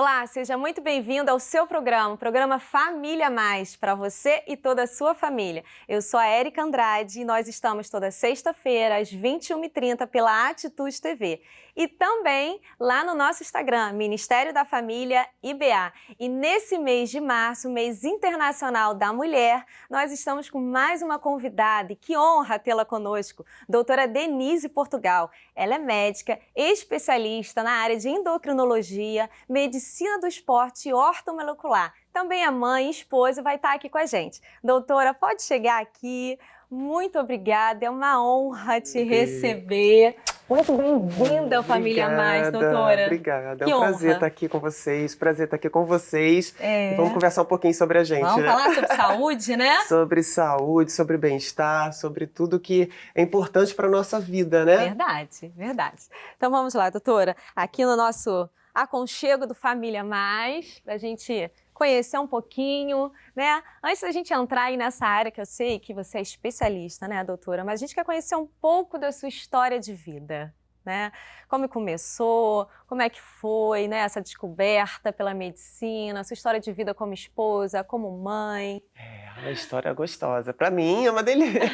Olá, seja muito bem-vindo ao seu programa, o programa Família Mais, para você e toda a sua família. Eu sou a Érica Andrade e nós estamos toda sexta-feira, às 21h30, pela Atitude TV. E também lá no nosso Instagram, Ministério da Família IBA. E nesse mês de março, mês internacional da mulher, nós estamos com mais uma convidada e que honra tê-la conosco, doutora Denise Portugal. Ela é médica, especialista na área de endocrinologia, medicina do esporte e ortomolecular. Também a mãe e esposa vai estar aqui com a gente. Doutora, pode chegar aqui. Muito obrigada, é uma honra te receber. Muito bem-vinda ao Família Mais, doutora. Obrigada, Que é um honra. prazer estar aqui com vocês, prazer estar aqui com vocês. E vamos conversar um pouquinho sobre a gente, Vamos né? falar sobre saúde, né? Sobre saúde, sobre bem-estar, sobre tudo que é importante para a nossa vida, né? Verdade, verdade. Então vamos lá, doutora, aqui no nosso aconchego do Família Mais, para a gente conhecer um pouquinho, né? Antes da gente entrar aí nessa área que eu sei que você é especialista, né, doutora? Mas a gente quer conhecer um pouco da sua história de vida, né? Como começou, como é que foi, né, essa descoberta pela medicina, sua história de vida como esposa, como mãe. É uma história gostosa. Para mim é uma delícia.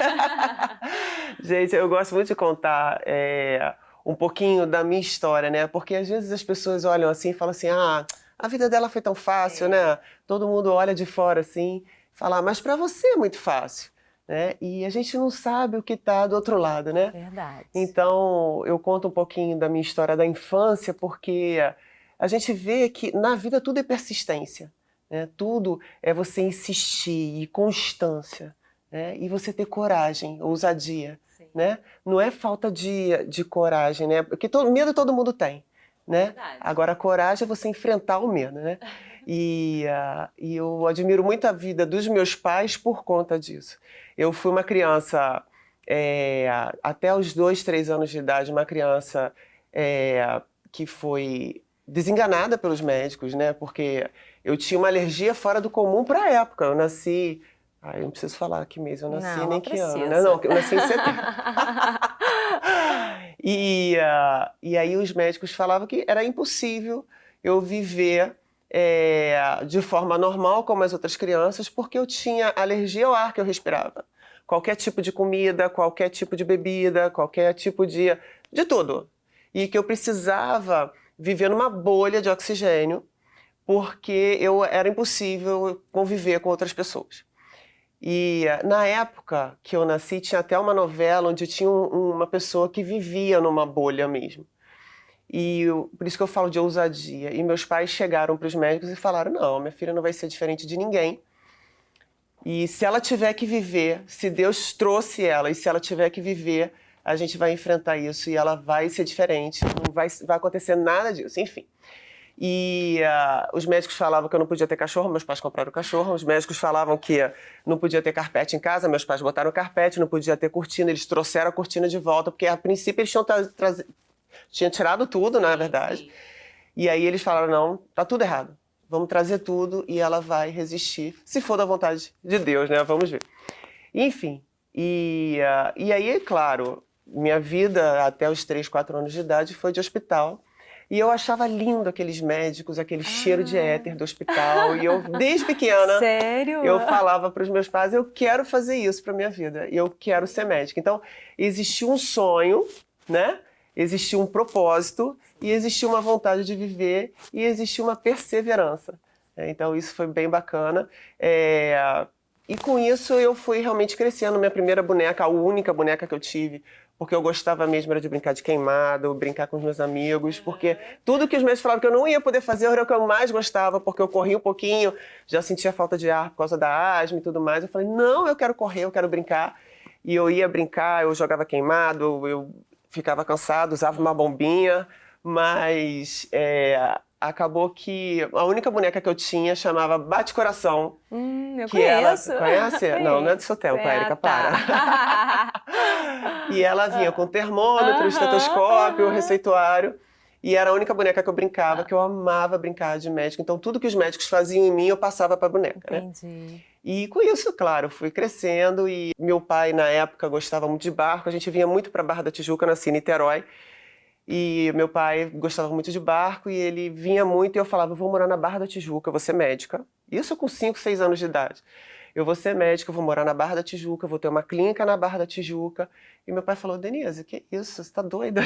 Gente, eu gosto muito de contar um pouquinho da minha história, né? Porque às vezes as pessoas olham assim e falam assim, a vida dela foi tão fácil, né? Todo mundo olha de fora assim e fala, mas para você é muito fácil, né? E a gente não sabe o que está do outro lado, né? Verdade. Então, eu conto um pouquinho da minha história da infância, porque a gente vê que na vida tudo é persistência, né? Tudo é você insistir e constância, né? E você ter coragem, ousadia, né? Não é falta de coragem, né? Porque medo todo mundo tem, né? Verdade. Agora, a coragem é você enfrentar o medo, né? E eu admiro muito a vida dos meus pais por conta disso. Eu fui uma criança, até os 2, 3 anos de idade, uma criança que foi desenganada pelos médicos, né? Porque eu tinha uma alergia fora do comum para a época. Eu nasci... eu não preciso falar que mês eu nasci, Não, nem não que ano, precisa. né? Não, eu nasci em setembro. E aí os médicos falavam que era impossível eu viver de forma normal como as outras crianças, porque eu tinha alergia ao ar que eu respirava. Qualquer tipo de comida, qualquer tipo de bebida, qualquer tipo de tudo. E que eu precisava viver numa bolha de oxigênio, porque era impossível conviver com outras pessoas. E na época que eu nasci, tinha até uma novela onde tinha uma pessoa que vivia numa bolha mesmo. E por isso que eu falo de ousadia. E meus pais chegaram para os médicos e falaram, não, minha filha não vai ser diferente de ninguém. E se ela tiver que viver, se Deus trouxe ela, e se ela tiver que viver, a gente vai enfrentar isso e ela vai ser diferente, não vai acontecer nada disso, enfim. E os médicos falavam que eu não podia ter cachorro, meus pais compraram cachorro. Os médicos falavam que não podia ter carpete em casa, meus pais botaram carpete. Não podia ter cortina, eles trouxeram a cortina de volta, porque a princípio eles tinham tirado tudo, na verdade. E aí eles falaram, não, tá tudo errado, vamos trazer tudo e ela vai resistir, se for da vontade de Deus, né? Vamos ver. Enfim, e aí, claro, minha vida até os 3, 4 anos de idade foi de hospital. E eu achava lindo aqueles médicos, aquele cheiro de éter do hospital. E eu, desde pequena, Sério? eu falava para os meus pais, eu quero fazer isso para minha vida. Eu quero ser médica. Então, existia um sonho, né? Existia um propósito e existia uma vontade de viver e existia uma perseverança. Então, isso foi bem bacana. E com isso, eu fui realmente crescendo. Minha primeira boneca, a única boneca que eu tive, porque eu gostava mesmo era de brincar de queimado, brincar com os meus amigos, porque tudo que os médicos falavam que eu não ia poder fazer era o que eu mais gostava, porque eu corria um pouquinho, já sentia falta de ar por causa da asma e tudo mais. Eu falei, não, eu quero correr, eu quero brincar. E eu ia brincar, eu jogava queimado, eu ficava cansado, usava uma bombinha, mas acabou que a única boneca que eu tinha chamava Bate-Coração. Eu Que ela conheço. conhece? Não, não é do seu tempo, Érica, para. E ela vinha com termômetro, estetoscópio, receituário. E era a única boneca que eu brincava, que eu amava brincar de médico. Então, tudo que os médicos faziam em mim, eu passava para a boneca, né? Entendi. E com isso, claro, fui crescendo. E meu pai, na época, gostava muito de barco. A gente vinha muito para Barra da Tijuca, nasci em Niterói. E meu pai gostava muito de barco e ele vinha muito e eu falava, eu vou morar na Barra da Tijuca, eu vou ser médica. Isso com 5, 6 anos de idade. Eu vou ser médica, eu vou morar na Barra da Tijuca, eu vou ter uma clínica na Barra da Tijuca. E meu pai falou, Denise, que isso? Você tá doida?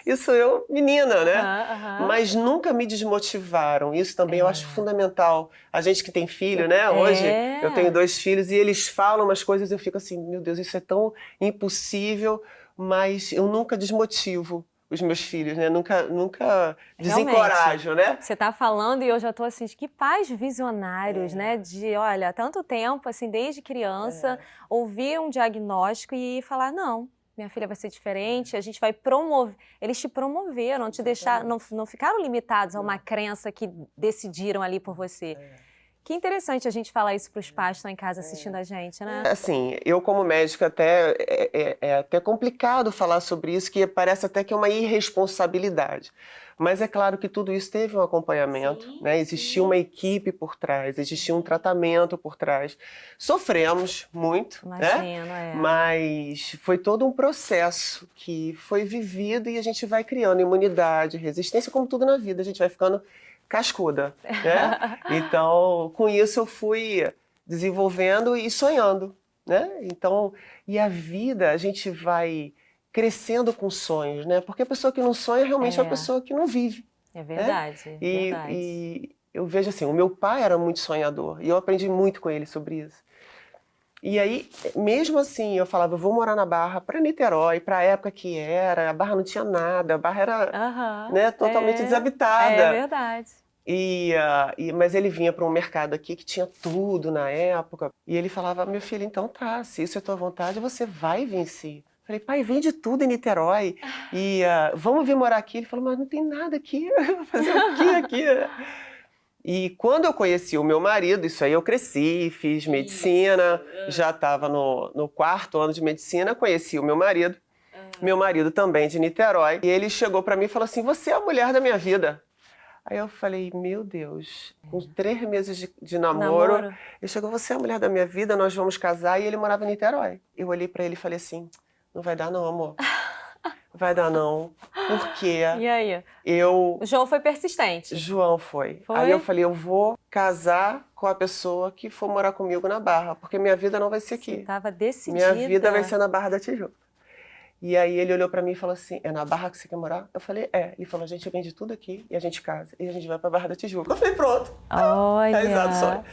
Isso eu, menina, né? Mas nunca me desmotivaram. Isso também eu acho fundamental. A gente que tem filho, né? Hoje eu tenho 2 filhos e eles falam umas coisas e eu fico assim, meu Deus, isso é tão impossível, mas eu nunca desmotivo os meus filhos, né? Nunca desencorajo, né? Você tá falando e eu já tô assim, que pais visionários, né? De, olha, há tanto tempo, assim, desde criança, ouvir um diagnóstico e falar, não, minha filha vai ser diferente, a gente vai promover. Eles te promoveram, te deixaram, não ficaram limitados a uma crença que decidiram ali por você. Que interessante a gente falar isso para os pais que estão em casa assistindo a gente, né? Assim, eu como médica até é até complicado falar sobre isso, que parece até que é uma irresponsabilidade. Mas é claro que tudo isso teve um acompanhamento, né? Existia uma equipe por trás, existia um tratamento por trás. Sofremos muito, Imagino, né? Mas foi todo um processo que foi vivido e a gente vai criando imunidade, resistência, como tudo na vida, a gente vai ficando cascuda, né? Então, com isso eu fui desenvolvendo e sonhando, né? Então, e a vida, a gente vai crescendo com sonhos, né? Porque a pessoa que não sonha realmente é uma pessoa que não vive. É verdade, né? verdade. E eu vejo assim, o meu pai era muito sonhador e eu aprendi muito com ele sobre isso. E aí, mesmo assim, eu falava, eu vou morar na Barra, para Niterói, para a época que era, a Barra não tinha nada, a Barra era né, totalmente desabitada. É verdade. Mas ele vinha para um mercado aqui que tinha tudo na época, e ele falava, meu filho, então tá, se isso é tua vontade, você vai vencer. Falei, pai, vende tudo em Niterói, e vamos vir morar aqui. Ele falou, mas não tem nada aqui, vou fazer o quê aqui? E quando eu conheci o meu marido, isso aí eu cresci, fiz medicina, já estava no 4º ano de medicina, conheci o meu marido também de Niterói, e ele chegou para mim e falou assim, você é a mulher da minha vida. Aí eu falei, meu Deus, com 3 meses de namoro, ele chegou, você é a mulher da minha vida, nós vamos casar, e ele morava em Niterói. Eu olhei para ele e falei assim, não vai dar não, amor. Vai dar não, porque E aí? O João foi persistente. João foi. Aí eu falei, eu vou casar com a pessoa que for morar comigo na Barra, porque minha vida não vai ser aqui. Você estava decidida. Minha vida vai ser na Barra da Tijuca. E aí ele olhou pra mim e falou assim, é na Barra que você quer morar? Eu falei, é. Ele falou, a gente vende tudo aqui e a gente casa. E a gente vai pra Barra da Tijuca. Eu falei, pronto. Olha. Realizado o sonho.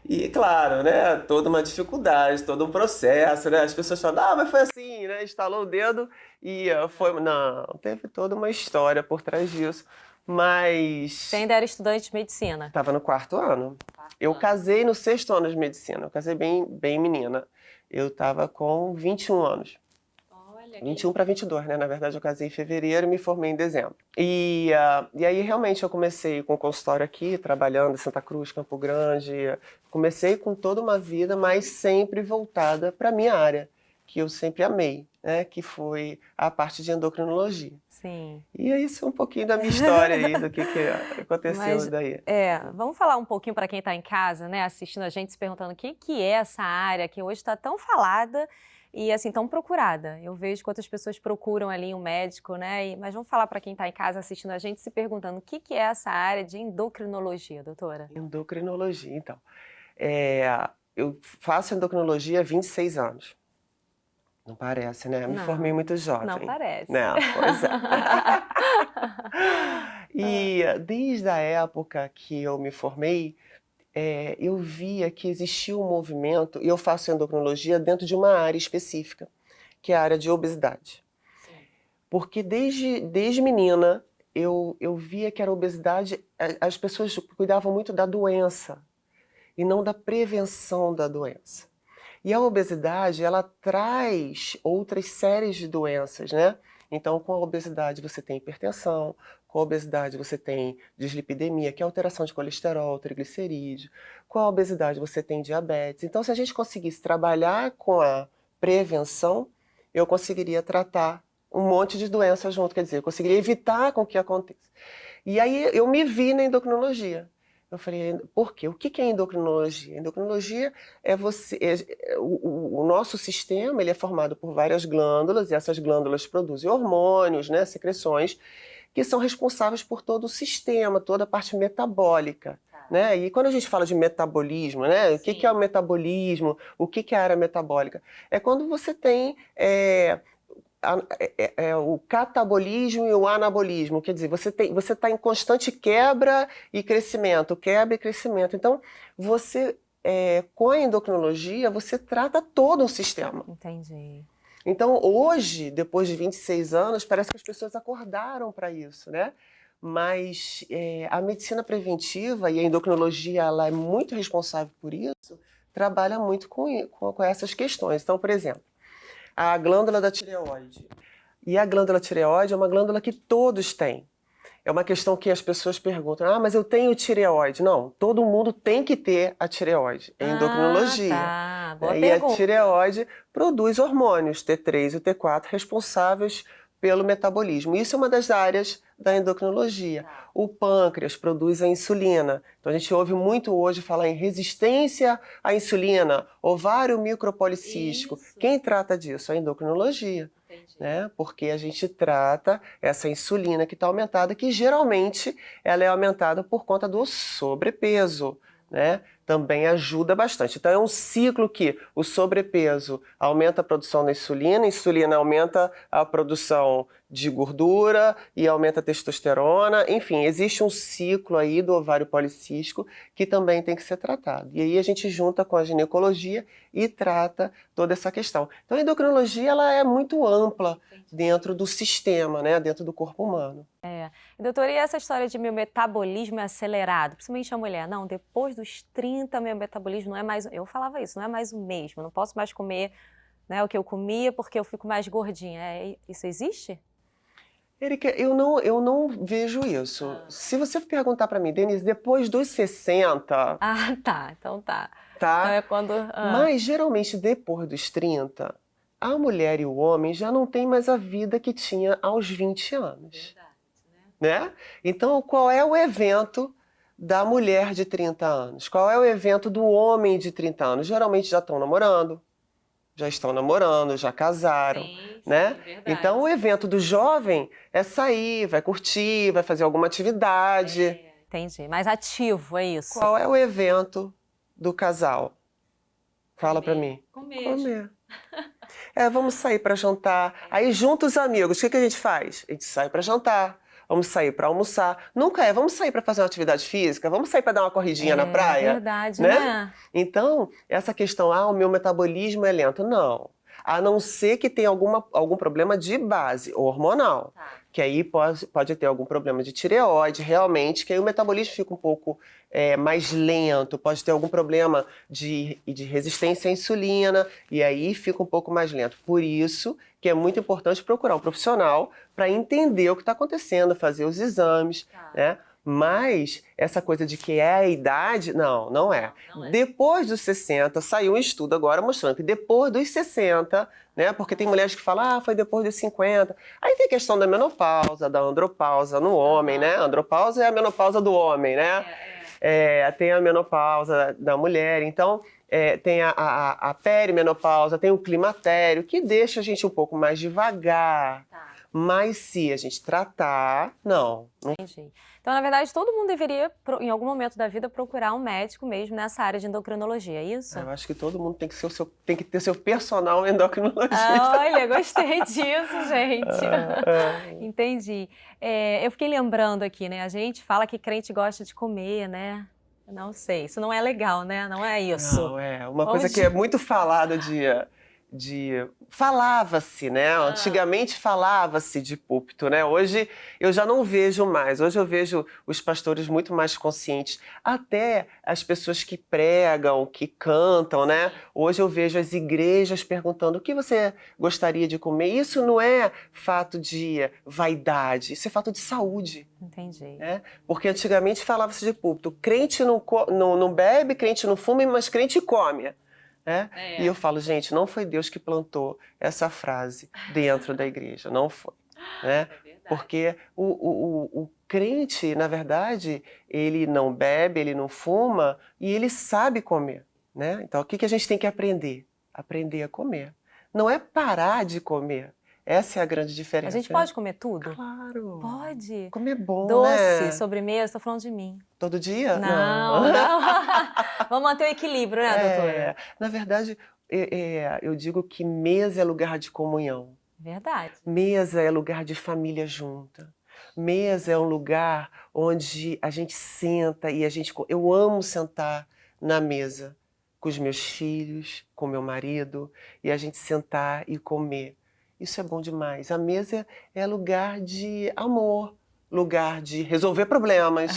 E claro, né, toda uma dificuldade, todo um processo, né? As pessoas falam, mas foi assim, né? Estalou o dedo e foi... Não, teve toda uma história por trás disso. Mas... Você ainda era estudante de medicina? Estava no 4º ano. Eu casei no 6º ano de medicina. Eu casei bem menina. Eu estava com 21 anos. 21 para 22, né? Na verdade, eu casei em fevereiro e me formei em dezembro. E aí, realmente, eu comecei com o consultório aqui, trabalhando em Santa Cruz, Campo Grande. Comecei com toda uma vida, mas sempre voltada para a minha área, que eu sempre amei, né? Que foi a parte de endocrinologia. Sim. E é isso um pouquinho da minha história aí, do que aconteceu daí. Vamos falar um pouquinho para quem está em casa, né? Assistindo a gente, se perguntando o que é essa área que hoje está tão falada e assim tão procurada. Eu vejo quantas pessoas procuram ali um médico, né? Mas vamos falar para quem está em casa assistindo a gente, se perguntando o que é essa área de endocrinologia, doutora? Endocrinologia, então. Eu faço endocrinologia há 26 anos. Não parece, né? Me formei muito jovem. Não parece. Não, pois é. E desde a época que eu me formei, eu via que existia um movimento, e eu faço endocrinologia dentro de uma área específica, que é a área de obesidade. Sim. Porque desde menina, eu via que a obesidade, as pessoas cuidavam muito da doença, e não da prevenção da doença. E a obesidade, ela traz outras séries de doenças, né? Então, com a obesidade você tem hipertensão, com a obesidade você tem dislipidemia, que é alteração de colesterol, triglicerídeo. Com a obesidade você tem diabetes. Então, se a gente conseguisse trabalhar com a prevenção, eu conseguiria tratar um monte de doenças junto, quer dizer, eu conseguiria evitar com que aconteça. E aí eu me vi na endocrinologia. Eu falei, por quê? O que é endocrinologia? Endocrinologia é o nosso sistema, ele é formado por várias glândulas, e essas glândulas produzem hormônios, né, secreções, que são responsáveis por todo o sistema, toda a parte metabólica. Né? E quando a gente fala de metabolismo, né? O que é o metabolismo? O que é a área metabólica? É quando você tem o catabolismo e o anabolismo, quer dizer, você está em constante quebra e crescimento, quebra e crescimento. Então, com a endocrinologia, você trata todo um sistema. Entendi. Então, hoje, depois de 26 anos, parece que as pessoas acordaram para isso, né? Mas a medicina preventiva e a endocrinologia, ela é muito responsável por isso, trabalha muito com essas questões. Então, por exemplo, a glândula da tireoide. E a glândula tireoide é uma glândula que todos têm. É uma questão que as pessoas perguntam, mas eu tenho tireoide. Não, todo mundo tem que ter a tireoide. É endocrinologia. Tá. Boa E pergunta. a tireoide produz hormônios, T3 e T4, responsáveis pelo metabolismo. Isso é uma das áreas da endocrinologia. O pâncreas produz a insulina. Então a gente ouve muito hoje falar em resistência à insulina, ovário micropolicístico. Isso. Quem trata disso? A endocrinologia. Né? Porque a gente trata essa insulina que está aumentada, que geralmente ela é aumentada por conta do sobrepeso. Né? Também ajuda bastante. Então é um ciclo que o sobrepeso aumenta a produção da insulina, a insulina aumenta a produção de gordura e aumenta a testosterona. Enfim, existe um ciclo aí do ovário policístico que também tem que ser tratado. E aí a gente junta com a ginecologia e trata toda essa questão. Então a endocrinologia ela é muito ampla dentro do sistema, né? Dentro do corpo humano. Doutora, e essa história de meu metabolismo é acelerado? Principalmente a mulher. Não, depois dos 30, meu metabolismo não é mais... Eu falava isso, não é mais o mesmo. Não posso mais comer, né, o que eu comia porque eu fico mais gordinha. Isso existe? Érica, eu não vejo isso. Se você perguntar para mim, Denise, depois dos 60... tá. Então tá. Tá? Então é quando... Mas, geralmente, depois dos 30, a mulher e o homem já não têm mais a vida que tinha aos 20 anos. Verdade, né? Então, qual é o evento da mulher de 30 anos? Qual é o evento do homem de 30 anos? Geralmente já estão namorando, já casaram, né? Verdade. Então, o evento do jovem é sair, vai curtir, vai fazer alguma atividade. Entendi. Mais ativo, é isso. Qual é o evento do casal? Fala pra mim. Comer. Vamos sair para jantar. Aí junta os amigos, o que a gente faz? A gente sai para jantar. Vamos sair para almoçar. Nunca vamos sair para fazer uma atividade física? Vamos sair para dar uma corridinha na praia? É verdade, né? Então, essa questão, o meu metabolismo é lento. Não. A não ser que tenha algum problema de base hormonal. Que aí pode ter algum problema de tireoide, realmente, que aí o metabolismo fica um pouco mais lento, pode ter algum problema de resistência à insulina, e aí fica um pouco mais lento. Por isso que é muito importante procurar um profissional para entender o que está acontecendo, fazer os exames, né? Mas essa coisa de que é a idade, não é. Depois dos 60, saiu um estudo agora mostrando que depois dos 60, né, porque tem mulheres que falam, foi depois dos 50. Aí tem a questão da menopausa, da andropausa no homem, né? A andropausa é a menopausa do homem, né? Tem a menopausa da mulher, então tem a perimenopausa, tem o climatério, que deixa a gente um pouco mais devagar. Mas se a gente tratar, não. Entendi. Então, na verdade, todo mundo deveria, em algum momento da vida, procurar um médico mesmo nessa área de endocrinologia, é isso? Eu acho que todo mundo tem que ter seu personal endocrinologista. Olha, gostei disso, gente. Entendi. Eu fiquei lembrando aqui, né? A gente fala que crente gosta de comer, né? Não sei, isso não é legal, né? Não é isso. Não, uma coisa que é muito falada falava-se, né? Antigamente falava-se de púlpito, né? Hoje eu já não vejo mais. Hoje eu vejo os pastores muito mais conscientes. Até as pessoas que pregam, que cantam, né? Hoje eu vejo as igrejas perguntando o que você gostaria de comer. Isso não é fato de vaidade, isso é fato de saúde. Entendi. Né? Porque antigamente falava-se de púlpito. Crente não bebe, crente não fuma, mas crente come. E eu falo, gente, não foi Deus que plantou essa frase dentro da igreja, não foi. Né? Porque o crente, na verdade, ele não bebe, ele não fuma e ele sabe comer, né? Então, o que a gente tem que aprender? Aprender a comer. Não é parar de comer. Essa é a grande A diferença. gente pode comer tudo? Claro. Pode. Comer bom, Doce, né? sobremesa, tô falando de mim. Todo dia? Não. Vamos manter o equilíbrio, né, doutora? Na verdade, eu digo que mesa é lugar de comunhão. Verdade. Mesa é lugar de família junta. Mesa é um lugar onde a gente senta e eu amo sentar na mesa com os meus filhos, com meu marido, e a gente sentar e comer. Isso é bom demais. A mesa é lugar de amor, lugar de resolver problemas.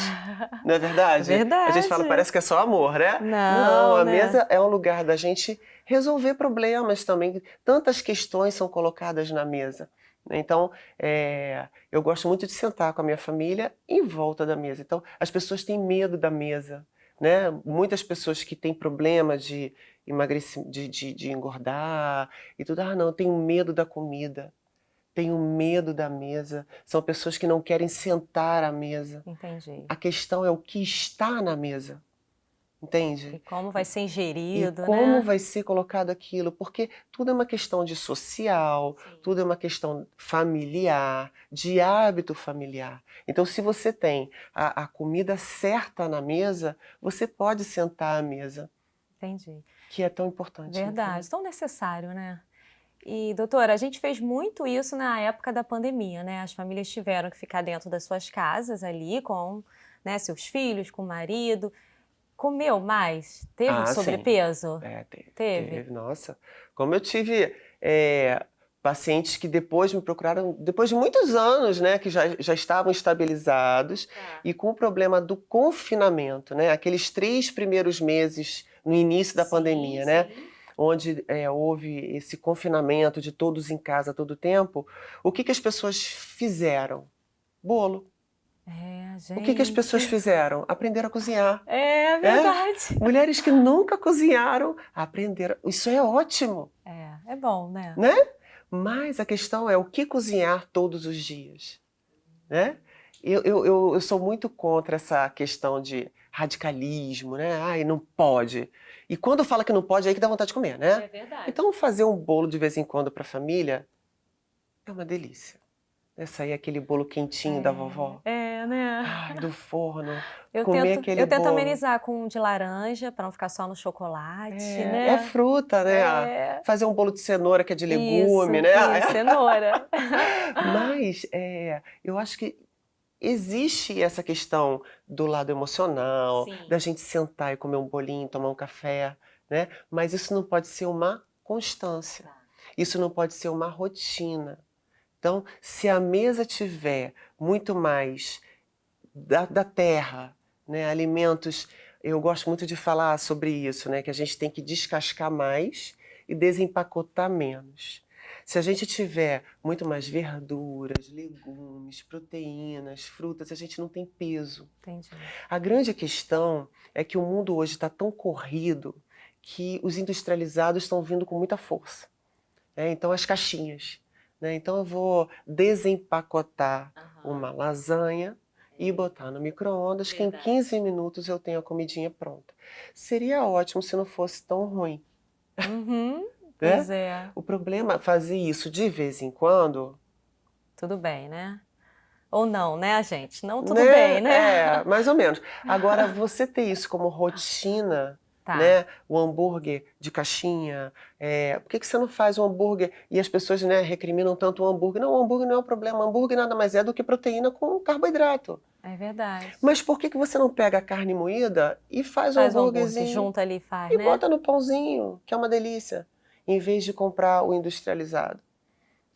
Não é verdade? Verdade. A gente fala, parece que é só amor, né? Não, a né? mesa é um lugar da gente resolver problemas também. Tantas questões são colocadas na mesa. Então, eu gosto muito de sentar com a minha família em volta da mesa. Então, as pessoas têm medo da mesa, né? Muitas pessoas que têm problema de emagrecer, de engordar e tudo, não, eu tenho medo da comida. Tenho medo da mesa. São pessoas que não querem sentar à mesa. Entendi. A questão é o que está na mesa. Entende? E como vai ser ingerido, e como né? vai ser colocado aquilo, porque tudo é uma questão de social, tudo é uma questão familiar, de hábito familiar. Então, se você tem a comida certa na mesa, você pode sentar à mesa. Entendi. Que é tão importante. Verdade, tão necessário, né? E, doutora, a gente fez muito isso na época da pandemia, né? As famílias tiveram que ficar dentro das suas casas ali com, né, seus filhos, com o marido. Comeu mais? Teve sobrepeso? Sim. Teve? Nossa, como eu tive pacientes que depois me procuraram, depois de muitos anos, né, que já estavam estabilizados e com o problema do confinamento, né, aqueles 3 primeiros meses no início da pandemia, né, onde houve esse confinamento de todos em casa todo o tempo, o que as pessoas fizeram? Bolo. Gente. O que as pessoas fizeram? Aprenderam a cozinhar. É verdade. Mulheres que nunca cozinharam aprenderam. Isso é ótimo. É bom, né? Mas a questão é o que cozinhar todos os dias. Né? Eu sou muito contra essa questão de radicalismo, né? Ai, não pode. E quando fala que não pode, é aí que dá vontade de comer, né? É verdade. Então fazer um bolo de vez em quando para a família é uma delícia. Sair aquele bolo quentinho da vovó. Né? Ai, do forno. Eu tento amenizar com um de laranja, para não ficar só no chocolate, né? É fruta, né? Fazer um bolo de cenoura que é de legume, né? Isso, cenoura. Mas eu acho que existe essa questão do lado emocional, da gente sentar e comer um bolinho, tomar um café, né? Mas isso não pode ser uma constância. Isso não pode ser uma rotina. Então, se a mesa tiver muito mais da terra, né, alimentos, eu gosto muito de falar sobre isso, né, que a gente tem que descascar mais e desempacotar menos. Se a gente tiver muito mais verduras, legumes, proteínas, frutas, a gente não tem peso. Entendi. A grande questão é que o mundo hoje está tão corrido que os industrializados estão vindo com muita força. Então, as caixinhas. Então eu vou desempacotar uma lasanha e botar no micro-ondas, que em 15 minutos eu tenho a comidinha pronta. Seria ótimo se não fosse tão ruim. Pois é. O problema é fazer isso de vez em quando. Tudo bem, né? Ou não, né, gente? Não tudo bem, né? Mais ou menos. Agora, você ter isso como rotina... Né? O hambúrguer de caixinha. Por que você não faz um hambúrguer? E as pessoas, né, recriminam tanto o hambúrguer. Não, o hambúrguer não é um problema. O hambúrguer nada mais é do que proteína com carboidrato. É verdade. Mas por que você não pega a carne moída e faz um hambúrguerzinho? Junta ali e faz, e bota no pãozinho, que é uma delícia, em vez de comprar o industrializado.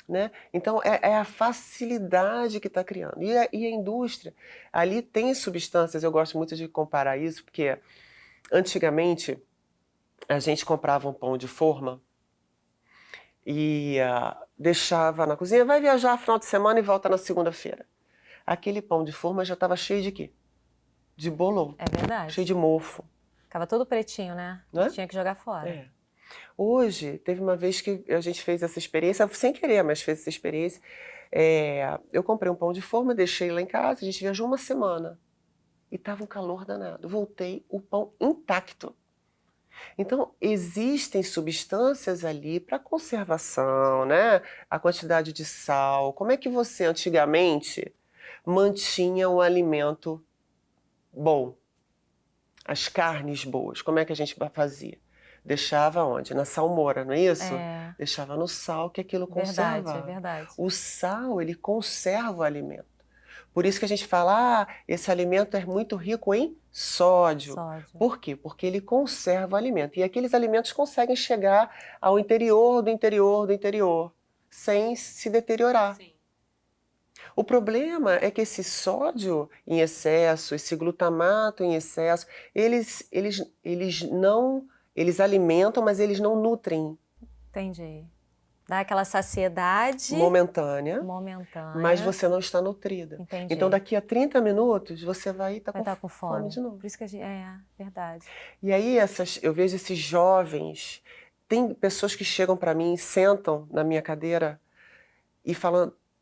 Né? Então, é a facilidade que está criando. E a indústria, ali tem substâncias, eu gosto muito de comparar isso, porque... Antigamente, a gente comprava um pão de forma e deixava na cozinha, vai viajar no final de semana e volta na segunda-feira. Aquele pão de forma já estava cheio de quê? De bolor. É verdade. Cheio de mofo. Ficava todo pretinho, né? Tinha que jogar fora. Hoje, teve uma vez que a gente fez essa experiência, sem querer, mas fez essa experiência. Eu comprei um pão de forma, deixei lá em casa, a gente viajou uma semana. E estava um calor danado. Voltei, o pão intacto. Então, existem substâncias ali para conservação, né? A quantidade de sal. Como é que você, antigamente, mantinha um alimento bom? As carnes boas, como é que a gente fazia? Deixava onde? Na salmoura, não é isso? Deixava no sal, que aquilo conservava. É verdade. O sal, ele conserva o alimento. Por isso que a gente fala, esse alimento é muito rico em sódio. Por quê? Porque ele conserva o alimento. E aqueles alimentos conseguem chegar ao interior do interior do interior, sem se deteriorar. Sim. O problema é que esse sódio em excesso, esse glutamato em excesso, eles alimentam, mas eles não nutrem. Entendi. Dá aquela saciedade momentânea, mas você não está nutrida. Entendi. Então daqui a 30 minutos você vai estar com fome de novo. Por isso que a gente... verdade. E aí eu vejo esses jovens, tem pessoas que chegam para mim e sentam na minha cadeira e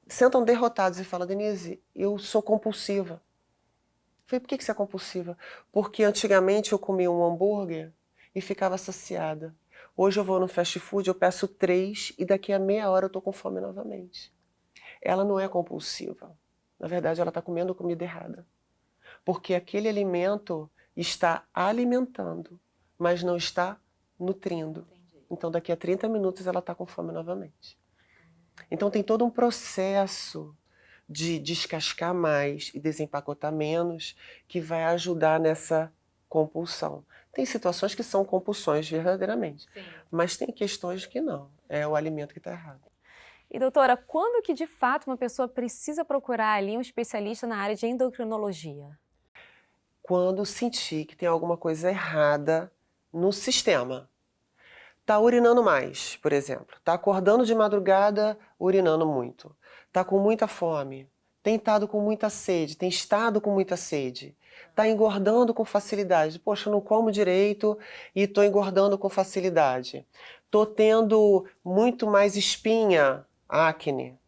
sentam derrotados e falam, Denise, eu sou compulsiva. Eu falei, por que você é compulsiva? Porque antigamente eu comia um hambúrguer e ficava saciada. Hoje eu vou no fast food, eu peço 3 e daqui a meia hora eu estou com fome novamente. Ela não é compulsiva. Na verdade, ela está comendo comida errada. Porque aquele alimento está alimentando, mas não está nutrindo. Então daqui a 30 minutos ela está com fome novamente. Então tem todo um processo de descascar mais e desempacotar menos que vai ajudar nessa compulsão. Tem situações que são compulsões verdadeiramente, sim, mas tem questões que não. É o alimento que está errado. E doutora, quando que de fato uma pessoa precisa procurar ali um especialista na área de endocrinologia? Quando sentir que tem alguma coisa errada no sistema. Está urinando mais, por exemplo. Está acordando de madrugada urinando muito. Está com muita fome. Tem estado com muita sede. Tem estado com muita sede. Está engordando com facilidade. Poxa, eu não como direito e estou engordando com facilidade. Estou tendo muito mais espinha, acne,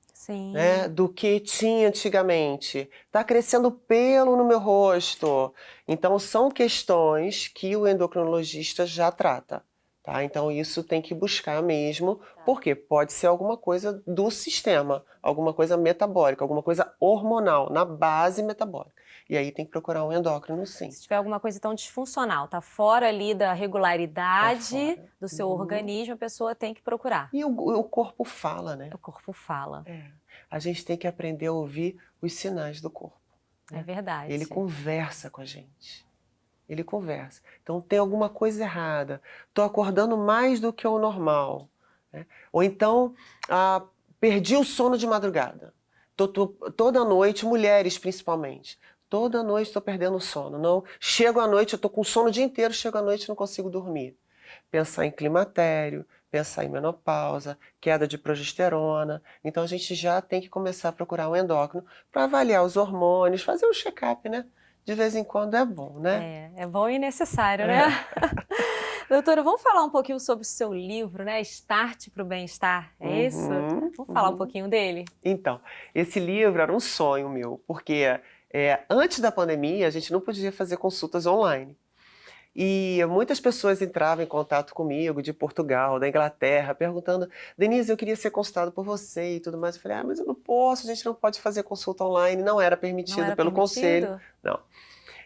né, do que tinha antigamente. Está crescendo pelo no meu rosto. Então, são questões que o endocrinologista já trata. Tá? Então isso tem que buscar mesmo, porque pode ser alguma coisa do sistema, alguma coisa metabólica, alguma coisa hormonal, na base metabólica. E aí tem que procurar um endócrino, sim. Se tiver alguma coisa tão disfuncional, tá fora ali da regularidade do seu organismo, a pessoa tem que procurar. E o corpo fala, né? O corpo fala. A gente tem que aprender a ouvir os sinais do corpo. Né? É verdade. Ele conversa com a gente. Ele conversa. Então tem alguma coisa errada. Estou acordando mais do que o normal. Né? Ou então, perdi o sono de madrugada. Toda noite, mulheres principalmente, toda noite estou perdendo o sono. Não, chego à noite, eu estou com sono o dia inteiro, chego à noite e não consigo dormir. Pensar em climatério, pensar em menopausa, queda de progesterona. Então a gente já tem que começar a procurar um endócrino para avaliar os hormônios, fazer um check-up, né? De vez em quando é bom, né? É bom e necessário, né? Doutora, vamos falar um pouquinho sobre o seu livro, né? Start para o Bem-Estar, é isso? Vamos falar um pouquinho dele? Então, esse livro era um sonho meu, porque antes da pandemia a gente não podia fazer consultas online. E muitas pessoas entravam em contato comigo, de Portugal, da Inglaterra, perguntando, Denise, eu queria ser consultado por você e tudo mais. Eu falei, mas eu não posso, a gente não pode fazer consulta online, não era permitido pelo conselho. Não.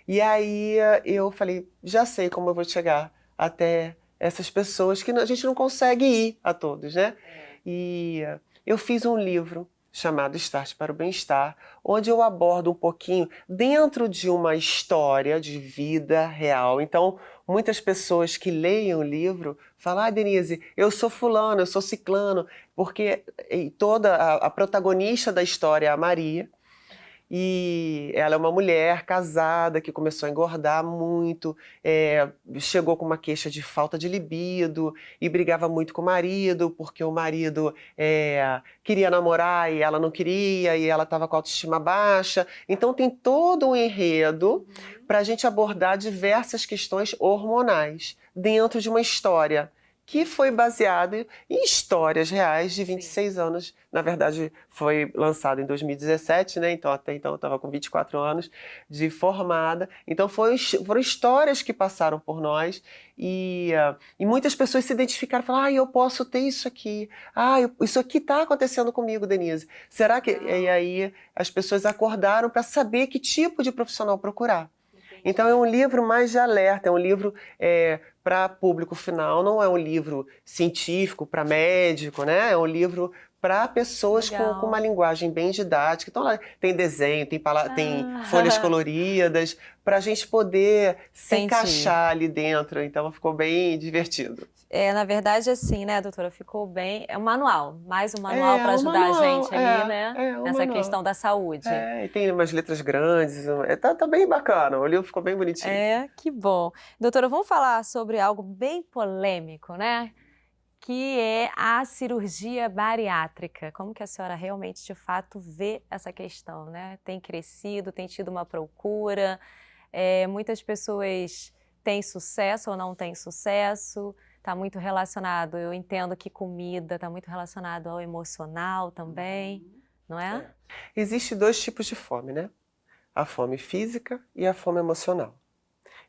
E aí eu falei, já sei como eu vou chegar até essas pessoas que a gente não consegue ir a todos, né? E eu fiz um livro chamado Start para o Bem-Estar, onde eu abordo um pouquinho dentro de uma história de vida real. Então, muitas pessoas que leem o livro falam, Denise, eu sou fulano, eu sou ciclano, porque toda a protagonista da história é a Maria, e ela é uma mulher casada que começou a engordar muito, chegou com uma queixa de falta de libido e brigava muito com o marido, porque o marido queria namorar e ela não queria, e ela estava com a autoestima baixa. Então tem todo um enredo para a gente abordar diversas questões hormonais dentro de uma história que foi baseado em histórias reais de 26 anos. Na verdade, foi lançado em 2017, né? Então, até então, eu estava com 24 anos de formada. Então, foram histórias que passaram por nós e muitas pessoas se identificaram e falaram, eu posso ter isso aqui. Isso aqui está acontecendo comigo, Denise. Será que... E aí, as pessoas acordaram para saber que tipo de profissional procurar. Então é um livro mais de alerta, é um livro para público final, não é um livro científico para médico, né? É um livro para pessoas com uma linguagem bem didática. Então lá tem desenho, tem folhas coloridas, para a gente poder se encaixar ali dentro. Então ficou bem divertido. Na verdade, assim, né, doutora, ficou bem... É um manual, mais um manual para ajudar a gente ali, né, nessa questão da saúde. E tem umas letras grandes, tá bem bacana, o livro ficou bem bonitinho. Que bom. Doutora, vamos falar sobre algo bem polêmico, né, que é a cirurgia bariátrica. Como que a senhora realmente, de fato, vê essa questão, né? Tem crescido, tem tido uma procura, muitas pessoas têm sucesso ou não têm sucesso, está muito relacionado, eu entendo que comida está muito relacionado ao emocional também, não é? Existem dois tipos de fome, né? A fome física e a fome emocional.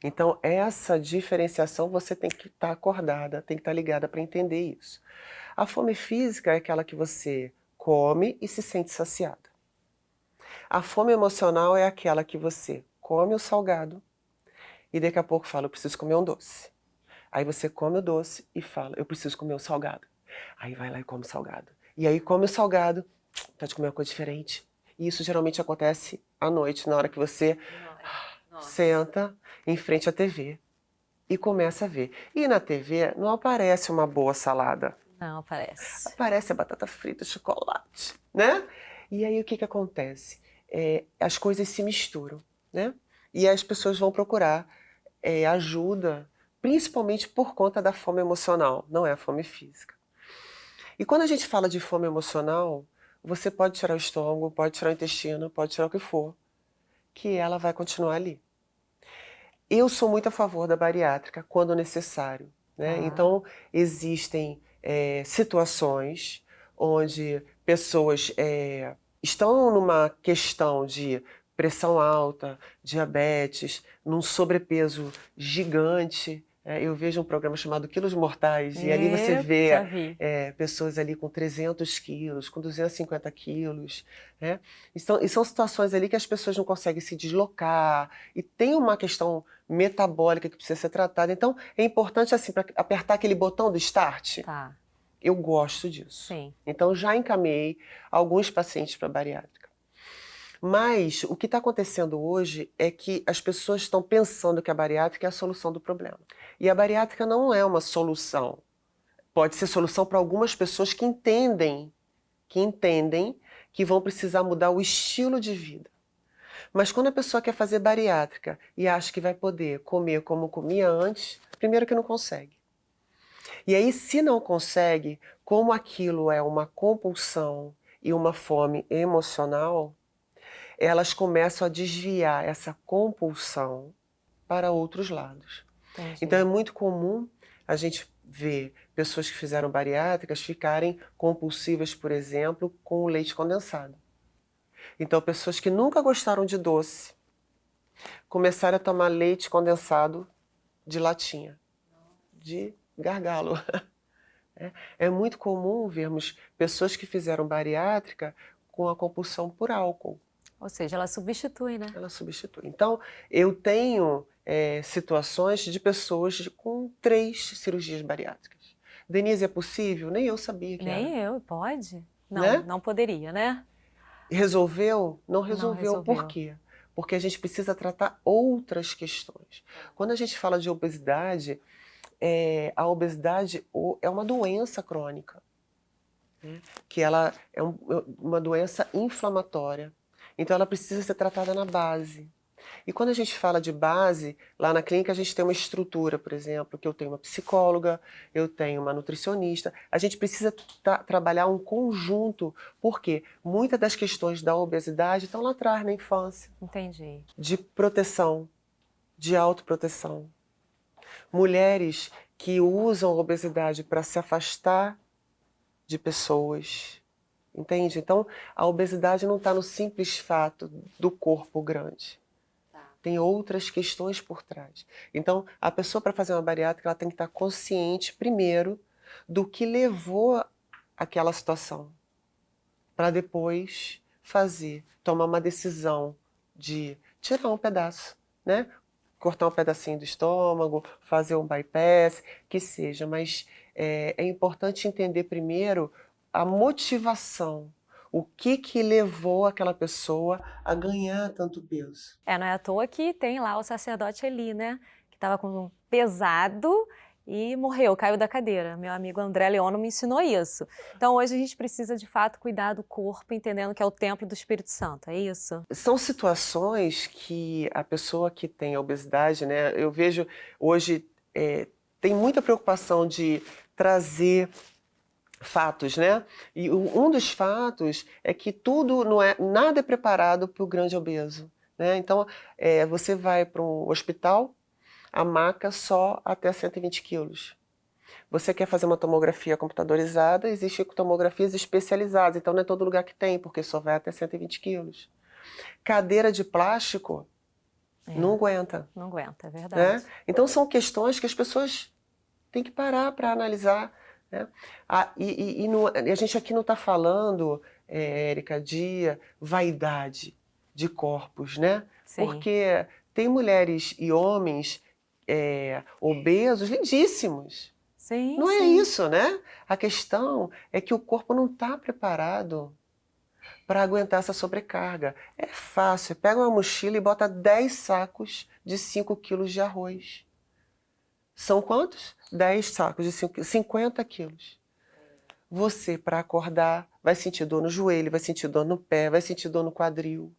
Então, essa diferenciação você tem que estar acordada, tem que estar ligada para entender isso. A fome física é aquela que você come e se sente saciada. A fome emocional é aquela que você come o salgado e daqui a pouco fala, eu preciso comer um doce. Aí você come o doce e fala, eu preciso comer o salgado. Aí vai lá e come o salgado. E aí come o salgado, tá de comer uma coisa diferente. E isso geralmente acontece à noite, na hora que você senta em frente à TV e começa a ver. E na TV não aparece uma boa salada. Não aparece. Aparece a batata frita, chocolate, né? E aí o que acontece? As coisas se misturam, né? E as pessoas vão procurar ajuda, principalmente por conta da fome emocional, não é a fome física. E quando a gente fala de fome emocional, você pode tirar o estômago, pode tirar o intestino, pode tirar o que for, que ela vai continuar ali. Eu sou muito a favor da bariátrica quando necessário, né? Então, existem situações onde pessoas estão numa questão de pressão alta, diabetes, num sobrepeso gigante. Eu vejo um programa chamado Quilos Mortais, e ali você vê pessoas ali com 300 quilos, com 250 quilos. Né? E são situações ali que as pessoas não conseguem se deslocar, e tem uma questão metabólica que precisa ser tratada. Então, é importante, assim, para apertar aquele botão do start. Tá. Eu gosto disso. Sim. Então, já encaminhei alguns pacientes para bariátrica. Mas o que está acontecendo hoje é que as pessoas estão pensando que a bariátrica é a solução do problema. E a bariátrica não é uma solução. Pode ser solução para algumas pessoas que entendem que vão precisar mudar o estilo de vida. Mas quando a pessoa quer fazer bariátrica e acha que vai poder comer como comia antes, primeiro que não consegue. E aí, se não consegue, como aquilo é uma compulsão e uma fome emocional, elas começam a desviar essa compulsão para outros lados. Entendi. Então é muito comum a gente ver pessoas que fizeram bariátricas ficarem compulsivas, por exemplo, com o leite condensado. Então pessoas que nunca gostaram de doce começaram a tomar leite condensado de latinha, de gargalo. É muito comum vermos pessoas que fizeram bariátrica com a compulsão por álcool. Ou seja, ela substitui, né? Ela substitui. Então, eu tenho situações de pessoas com 3 cirurgias bariátricas. Denise, é possível? Nem eu sabia que era. Nem eu, pode? Não, né? Não poderia, né? Resolveu? Não resolveu. Não resolveu. Por quê? Porque a gente precisa tratar outras questões. Quando a gente fala de obesidade, a obesidade é uma doença crônica, né? Que ela é uma doença inflamatória. Então ela precisa ser tratada na base. E quando a gente fala de base, lá na clínica a gente tem uma estrutura, por exemplo, que eu tenho uma psicóloga, eu tenho uma nutricionista. A gente precisa trabalhar um conjunto, porque muitas das questões da obesidade estão lá atrás, na infância. Entendi. De proteção, de autoproteção. mulheres que usam a obesidade para se afastar de pessoas, entende? Então, a obesidade não está no simples fato do corpo grande. Tem outras questões por trás. Então, a pessoa, para fazer uma bariátrica, ela tem que estar consciente, primeiro, do que levou àquela situação, para depois tomar uma decisão de tirar um pedaço, né? Cortar um pedacinho do estômago, fazer um bypass, que seja. Mas é importante entender primeiro a motivação. O que levou aquela pessoa a ganhar tanto peso? Não é à toa que tem lá o sacerdote Eli, né? Que estava com um pesado e morreu, caiu da cadeira. Meu amigo André Leono me ensinou isso. Então hoje a gente precisa de fato cuidar do corpo, entendendo que é o templo do Espírito Santo, é isso? São situações que a pessoa que tem obesidade, né? Eu vejo hoje tem muita preocupação de trazer fatos, né? E um dos fatos é que nada é preparado para o grande obeso, né? Então, você vai para um hospital, a maca só até 120 quilos. Você quer fazer uma tomografia computadorizada, existem tomografias especializadas, então não é todo lugar que tem, porque só vai até 120 quilos. Cadeira de plástico não aguenta. Não aguenta, é verdade. Né? Então são questões que as pessoas têm que parar para analisar. Né? A gente aqui não está falando, Érica, de vaidade de corpos, né? Sim. Porque tem mulheres e homens obesos lindíssimos. Sim, não sim. é isso, né? A questão é que o corpo não está preparado para aguentar essa sobrecarga. É fácil, pega uma mochila e bota 10 sacos de 5 quilos de arroz. São quantos? 10 sacos de 50 quilos. Você, para acordar, vai sentir dor no joelho, vai sentir dor no pé, vai sentir dor no quadril.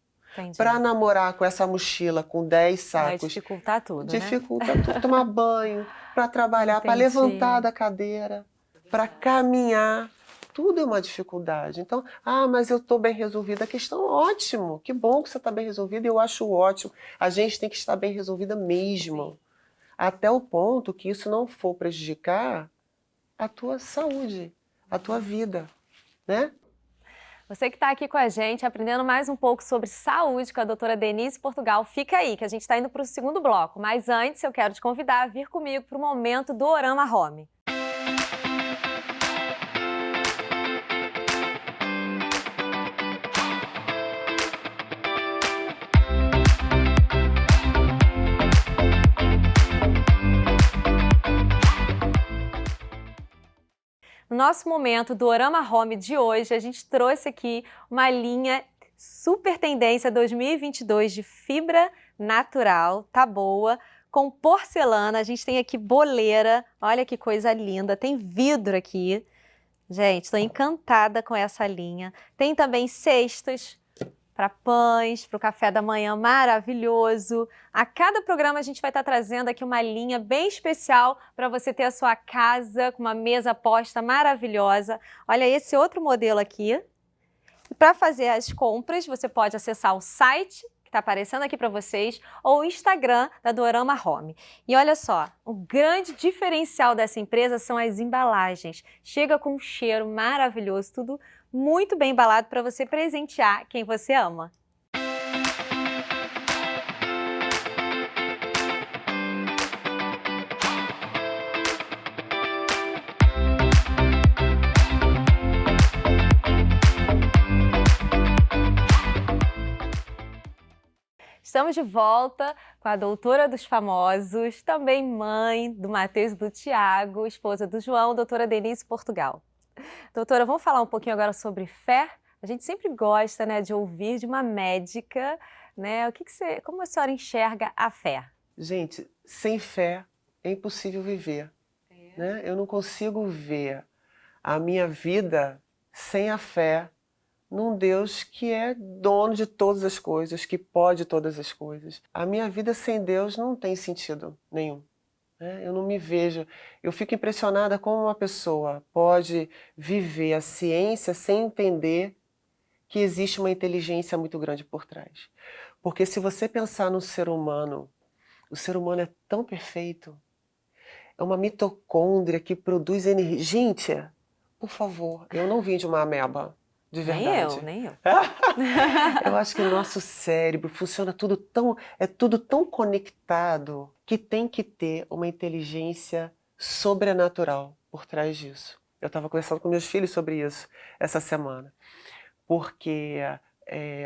Para namorar com essa mochila com 10 sacos... Vai dificultar tudo, dificulta tudo. Tomar banho, para trabalhar, para levantar da cadeira, para caminhar. Tudo é uma dificuldade. Então, mas eu estou bem resolvida. A questão, ótimo, que bom que você está bem resolvida, eu acho ótimo. A gente tem que estar bem resolvida mesmo. Sim. Até o ponto que isso não for prejudicar a tua saúde, a tua vida, né? Você que está aqui com a gente, aprendendo mais um pouco sobre saúde com a doutora Denise Portugal, fica aí, que a gente está indo para o segundo bloco. Mas antes, eu quero te convidar a vir comigo para o momento do Orama Home. No nosso momento do Orama Home de hoje, a gente trouxe aqui uma linha super tendência 2022 de fibra natural, tá boa, com porcelana. A gente tem aqui boleira, olha que coisa linda, tem vidro aqui. Gente, estou encantada com essa linha. Tem também cestas para pães, para o café da manhã maravilhoso. A cada programa a gente vai estar trazendo aqui uma linha bem especial para você ter a sua casa com uma mesa posta maravilhosa. Olha esse outro modelo aqui. Para fazer as compras, você pode acessar o site que está aparecendo aqui para vocês ou o Instagram da Dorama Home. E olha só, o grande diferencial dessa empresa são as embalagens. Chega com um cheiro maravilhoso, tudo muito bem embalado para você presentear quem você ama. Estamos de volta com a doutora dos famosos, também mãe do Matheus e do Tiago, esposa do João, doutora Denise Portugal. Doutora, vamos falar um pouquinho agora sobre fé? A gente sempre gosta, né, de ouvir de uma médica, né? Como a senhora enxerga a fé? Gente, sem fé é impossível viver. Né? Eu não consigo ver a minha vida sem a fé num Deus que é dono de todas as coisas, que pode todas as coisas. A minha vida sem Deus não tem sentido nenhum. Eu não me vejo, eu fico impressionada como uma pessoa pode viver a ciência sem entender que existe uma inteligência muito grande por trás. Porque se você pensar no ser humano, o ser humano é tão perfeito é uma mitocôndria que produz energia. Gente, por favor, eu não vim de uma ameba, de verdade. Nem eu. Eu acho que o nosso cérebro funciona tudo tão conectado que tem que ter uma inteligência sobrenatural por trás disso. Eu estava conversando com meus filhos sobre isso essa semana, porque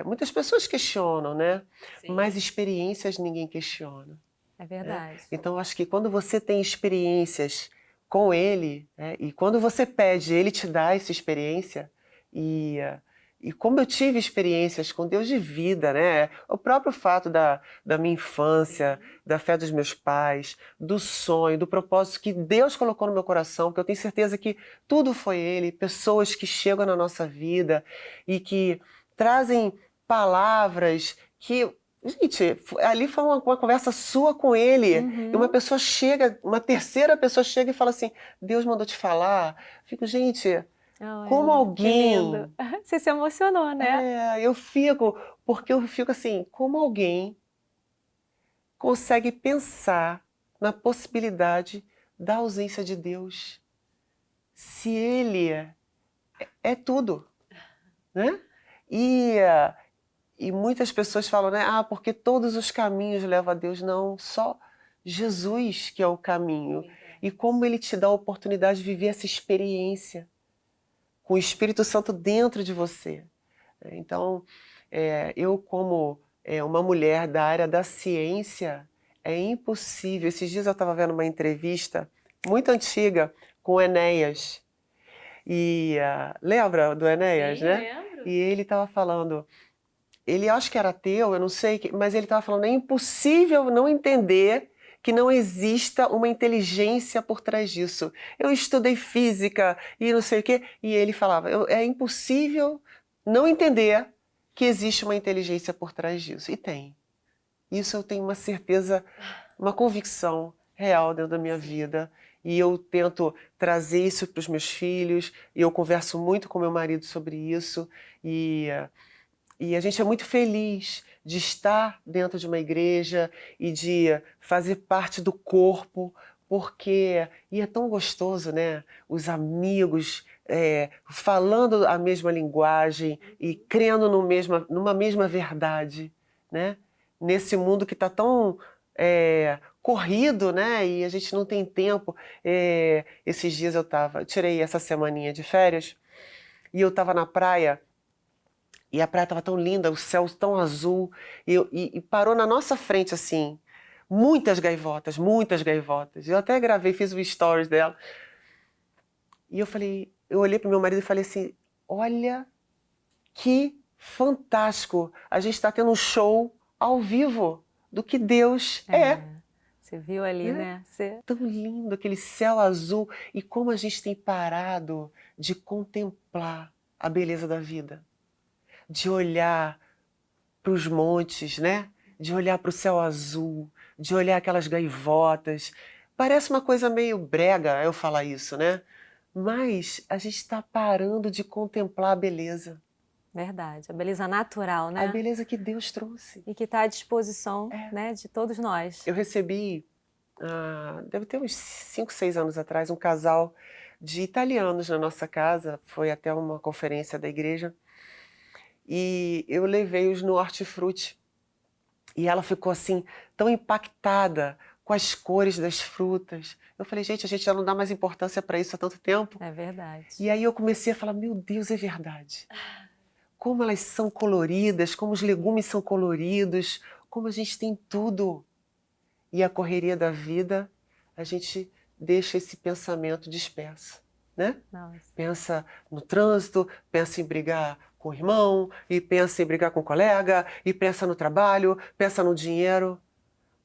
muitas pessoas questionam, né? Sim. Mas experiências ninguém questiona. É verdade. Então, acho que quando você tem experiências com ele, e quando você pede, ele te dá essa experiência, e como eu tive experiências com Deus de vida, né? O próprio fato da minha infância, da fé dos meus pais, do sonho, do propósito que Deus colocou no meu coração, porque eu tenho certeza que tudo foi Ele, pessoas que chegam na nossa vida e que trazem palavras que... Gente, ali foi uma conversa sua com ele. E uma terceira pessoa chega e fala assim, Deus mandou te falar. Fico, gente, como alguém... Você se emocionou, né? Porque eu fico assim, como alguém consegue pensar na possibilidade da ausência de Deus, se Ele é tudo, né? E muitas pessoas falam, né? Porque todos os caminhos levam a Deus. Não, só Jesus que é o caminho. E como Ele te dá a oportunidade de viver essa experiência com o Espírito Santo dentro de você. Então, eu como uma mulher da área da ciência, é impossível. Esses dias eu estava vendo uma entrevista muito antiga com o Enéas. E lembra do Enéas, Sim, né? lembro. E ele estava falando... Ele acho que era ateu, eu não sei, mas ele estava falando, é impossível não entender que não exista uma inteligência por trás disso. Eu estudei física e não sei o quê, e ele falava, é impossível não entender que existe uma inteligência por trás disso. E tem. Isso eu tenho uma certeza, uma convicção real dentro da minha vida. E eu tento trazer isso para os meus filhos, e eu converso muito com meu marido sobre isso, e a gente é muito feliz de estar dentro de uma igreja e de fazer parte do corpo, porque... E é tão gostoso, né? Os amigos falando a mesma linguagem e crendo numa mesma verdade, né? Nesse mundo que está tão corrido, né? E a gente não tem tempo. Esses dias eu tirei essa semaninha de férias e eu estava na praia. E a praia estava tão linda, o céu tão azul, e parou na nossa frente, assim, muitas gaivotas, muitas gaivotas. Eu até gravei, fiz um stories dela. E eu olhei para o meu marido e falei assim, olha que fantástico, a gente está tendo um show ao vivo do que Deus é. Você viu ali, né? Tão lindo, aquele céu azul, e como a gente tem parado de contemplar a beleza da vida. De olhar para os montes, né? De olhar para o céu azul, de olhar aquelas gaivotas. Parece uma coisa meio brega eu falar isso, né? Mas a gente está parando de contemplar a beleza. Verdade, a beleza natural, né? A beleza que Deus trouxe. E que está à disposição, né, de todos nós. Eu recebi, deve ter uns 5, 6 anos atrás, um casal de italianos na nossa casa. Foi até uma conferência da igreja. E eu levei-os no hortifruti. E ela ficou assim, tão impactada com as cores das frutas. Eu falei, gente, a gente já não dá mais importância para isso há tanto tempo. É verdade. E aí eu comecei a falar, meu Deus, é verdade. Como elas são coloridas, como os legumes são coloridos, como a gente tem tudo. E a correria da vida, a gente deixa esse pensamento disperso, né? Nossa. Pensa no trânsito, pensa em brigar com o irmão, e pensa em brigar com o colega, e pensa no trabalho, pensa no dinheiro.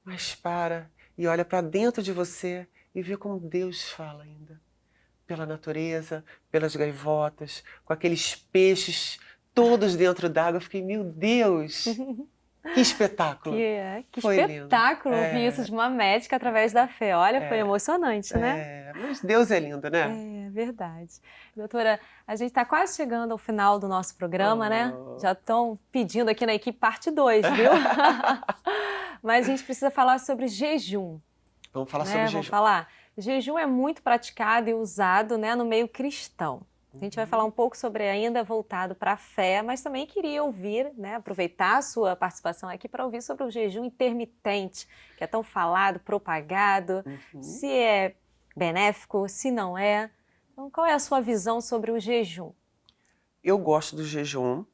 Mas para e olha para dentro de você e vê como Deus fala ainda. Pela natureza, pelas gaivotas, com aqueles peixes todos dentro d'água. Eu fiquei, meu Deus, que espetáculo. Que foi espetáculo lindo. ouvir isso de uma médica através da fé. Olha, foi emocionante, né? Mas Deus é lindo, né? É verdade. Doutora, a gente está quase chegando ao final do nosso programa, né? Já estão pedindo aqui na equipe parte 2, viu? Mas a gente precisa falar sobre jejum. Vamos falar sobre jejum. Vamos falar. Jejum é muito praticado e usado, né, no meio cristão. A gente vai falar um pouco sobre ainda voltado para a fé, mas também queria ouvir, né, aproveitar a sua participação aqui para ouvir sobre o jejum intermitente, que é tão falado, propagado, se é benéfico, se não é. Então, qual é a sua visão sobre o jejum? Eu gosto do jejum.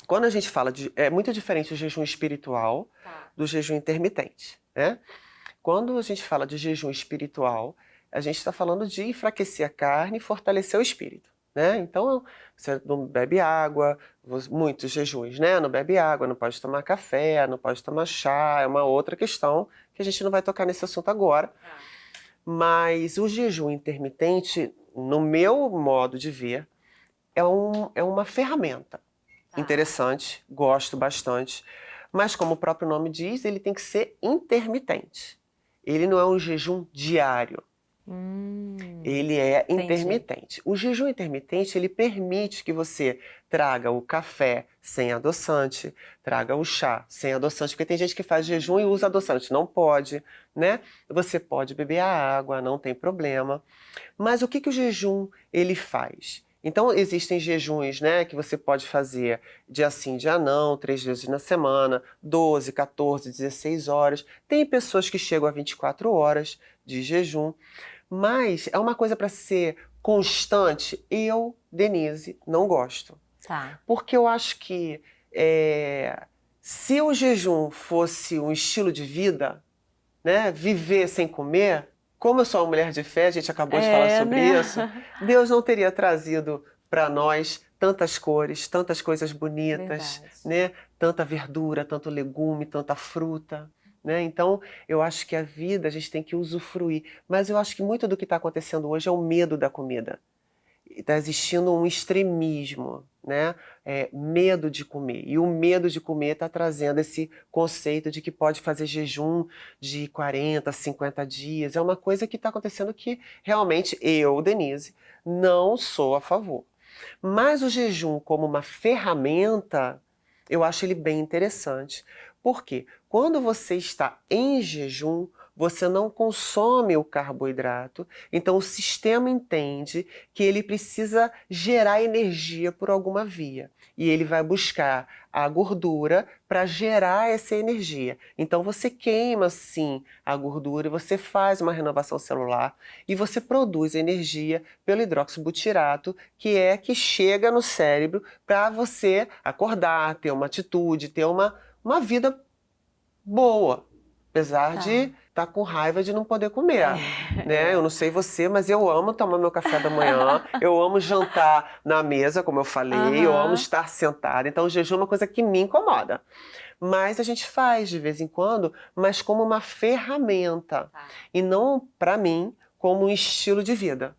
Quando a gente fala de... É muito diferente o jejum espiritual do jejum intermitente, né? Quando a gente fala de jejum espiritual, a gente está falando de enfraquecer a carne e fortalecer o espírito, né? Então, você não bebe água, muitos jejuns, né? Não bebe água, não pode tomar café, não pode tomar chá, é uma outra questão que a gente não vai tocar nesse assunto agora. Mas o jejum intermitente, no meu modo de ver, é uma ferramenta interessante, gosto bastante, mas como o próprio nome diz, ele tem que ser intermitente. Ele não é um jejum diário. Ele é intermitente. O jejum intermitente, ele permite que você traga o café sem adoçante, traga o chá sem adoçante, porque tem gente que faz jejum e usa adoçante. Não pode, né? Você pode beber a água, não tem problema. Mas o que o jejum ele faz? Então, existem jejuns, né, que você pode fazer dia sim, dia não, 3 vezes na semana, 12, 14, 16 horas. Tem pessoas que chegam a 24 horas de jejum. Mas é uma coisa para ser constante. Eu, Denise, não gosto. Porque eu acho que se o jejum fosse um estilo de vida, né, viver sem comer, como eu sou uma mulher de fé, a gente acabou de falar sobre isso, Deus não teria trazido para nós tantas cores, tantas coisas bonitas, né? Tanta verdura, tanto legume, tanta fruta. Né? Então, eu acho que a vida a gente tem que usufruir. Mas eu acho que muito do que está acontecendo hoje é o medo da comida. Está existindo um extremismo, né? Medo de comer. E o medo de comer está trazendo esse conceito de que pode fazer jejum de 40, 50 dias. É uma coisa que está acontecendo que realmente eu, Denise, não sou a favor. Mas o jejum como uma ferramenta, eu acho ele bem interessante. Por quê? Quando você está em jejum, você não consome o carboidrato, então o sistema entende que ele precisa gerar energia por alguma via. E ele vai buscar a gordura para gerar essa energia. Então você queima sim a gordura e você faz uma renovação celular e você produz energia pelo hidroxibutirato, que chega no cérebro para você acordar, ter uma atitude, ter uma vida boa, apesar de estar com raiva de não poder comer, né? Eu não sei você, mas eu amo tomar meu café da manhã, eu amo jantar na mesa, como eu falei, eu amo estar sentada, então o jejum é uma coisa que me incomoda. Mas a gente faz de vez em quando, mas como uma ferramenta, e não, para mim, como um estilo de vida.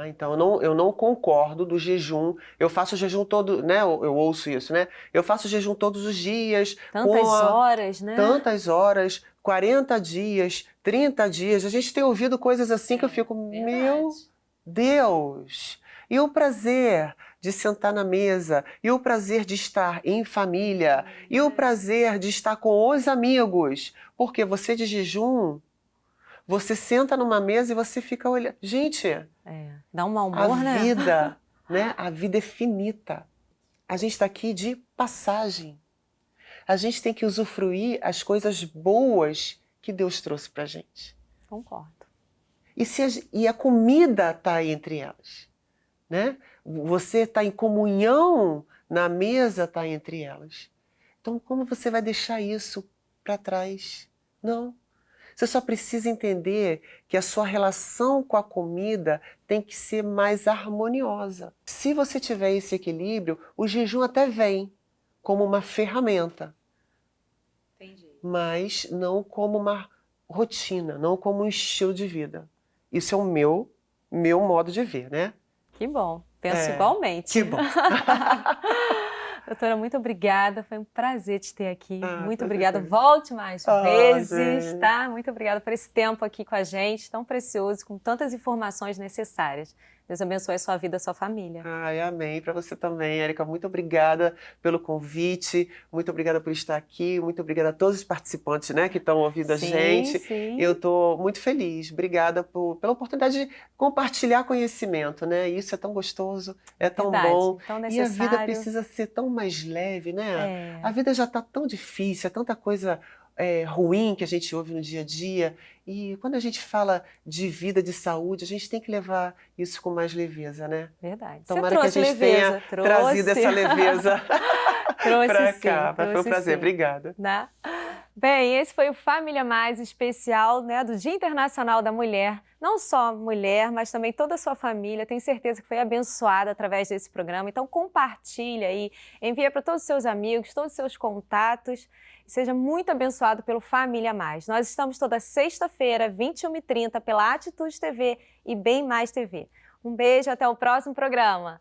Então eu não concordo do jejum. Eu faço jejum todo, né? Eu ouço isso, né? Eu faço jejum todos os dias. Tantas horas, né? Tantas horas, 40 dias, 30 dias. A gente tem ouvido coisas assim que eu fico, meu Deus! E o prazer de sentar na mesa, e o prazer de estar em família, e o prazer de estar com os amigos. Porque você de jejum, você senta numa mesa e você fica olhando. Gente, dá um mau humor, né? A vida é finita. A gente está aqui de passagem. A gente tem que usufruir as coisas boas que Deus trouxe pra gente. Concordo. E a comida está entre elas, né? Você está em comunhão na mesa, está entre elas. Então, como você vai deixar isso para trás? Não. Você só precisa entender que a sua relação com a comida tem que ser mais harmoniosa. Se você tiver esse equilíbrio, o jejum até vem como uma ferramenta. Mas não como uma rotina, não como um estilo de vida. Isso é o meu modo de ver, né? Que bom, penso igualmente. Que bom. Doutora, muito obrigada. Foi um prazer te ter aqui. Muito obrigada. Foi. Volte mais vezes, gente. tá? Muito obrigada por esse tempo aqui com a gente, tão precioso, com tantas informações necessárias. Deus abençoe a sua vida, a sua família. Ai, amém. Para você também, Érica. Muito obrigada pelo convite, muito obrigada por estar aqui, muito obrigada a todos os participantes, né, que estão ouvindo a gente. Sim. Eu estou muito feliz. Obrigada pela oportunidade de compartilhar conhecimento, né? Isso é tão gostoso, é tão Verdade, bom. tão E a vida necessário. precisa ser tão mais leve, né? É. A vida já está tão difícil, é tanta coisa ruim que a gente ouve no dia a dia. E quando a gente fala de vida, de saúde, a gente tem que levar isso com mais leveza, né? Verdade. Tomara Você que a trouxe gente leveza. tenha trazido essa leveza para sim, cá. Foi um trouxe prazer, sim. obrigada. Né? Bem, esse foi o Família Mais especial, né, do Dia Internacional da Mulher. Não só a mulher, mas também toda a sua família. Tenho certeza que foi abençoada através desse programa. Então compartilha aí, envia para todos os seus amigos, todos os seus contatos. Seja muito abençoado pelo Família Mais. Nós estamos toda sexta-feira, 21h30, pela Atitude TV e Bem Mais TV. Um beijo, até o próximo programa.